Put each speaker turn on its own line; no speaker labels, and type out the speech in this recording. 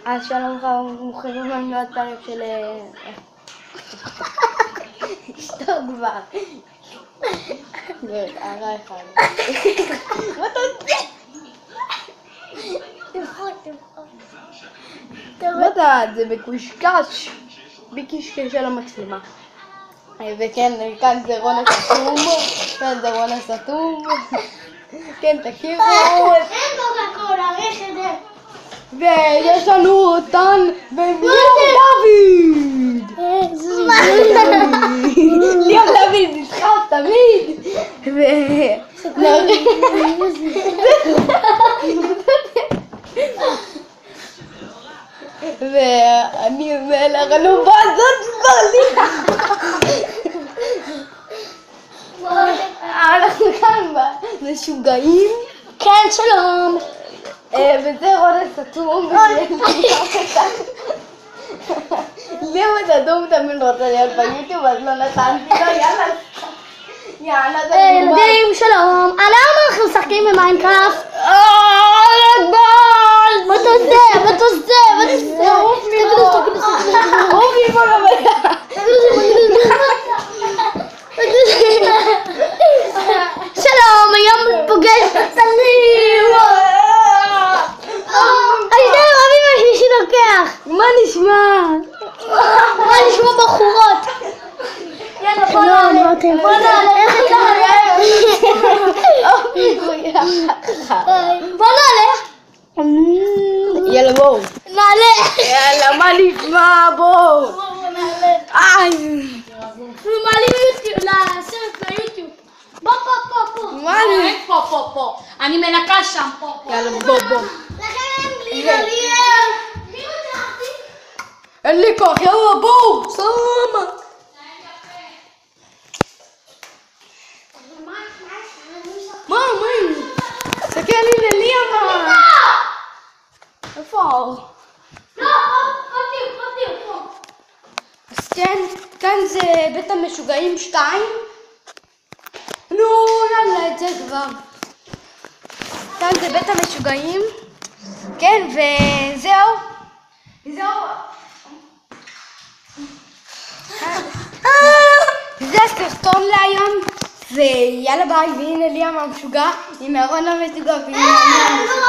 אז שלום לך, מוכנים לנו עוד פרק של... אשתו כבר. הערה אחד. מה אתה עושה?
תבחור.
מה אתה, זה בקושקש. בקשקש של המצלמה. וכן, כאן זה רונה סתום. כאן זה רונה סתום. כן, תכירו.
אין קוקה קולה, יש את זה.
ויש לנו אותן וליאור דוד! ליאור דוד נסחף תמיד! ואני ואנחנו בזאת כבר לי! אנחנו כאן משוגעים.
כן, שלום.
וזה רונה סתום, ליאור סתום תמיד רוצה להיות ביוטיוב, אז לא נתנתי לו, יאללה, זה נגמר.
ילדים, שלום. למה אנחנו משחקים במיינקראפט? מה אתה עושה? מה אתה עושה?
עוף מפה לבעיה.
שלום, היום פוגש בצלים.
מה נשמע?
מה נשמע בחורות? יאללה, בוא נעלה. בוא נעלה. איך בוא נעלה.
יאללה בואו.
נעלה.
יאללה, מה נשמע? בואו.
בוא נעלה. אנחנו מעלים לסרט ליוטיוב. בוא.
מה אני?
פה. אני מנקה שם, פה.
יאללה בוא.
לכן אין לי ליאור.
אין לי כוח, יאללה בואו. סלמה. מה? תסתכל לי לליאמה. איפה?
לא, פה.
אז כן, כאן זה בית המשוגעים 2. נו, יאללה, את זה כבר. כאן זה בית המשוגעים. כן, וזהו. זה הסרטון להיום. ויאללה ביי, והנה ליאם המשוגע עם אהרון המשוגע והנה אני המשוגע.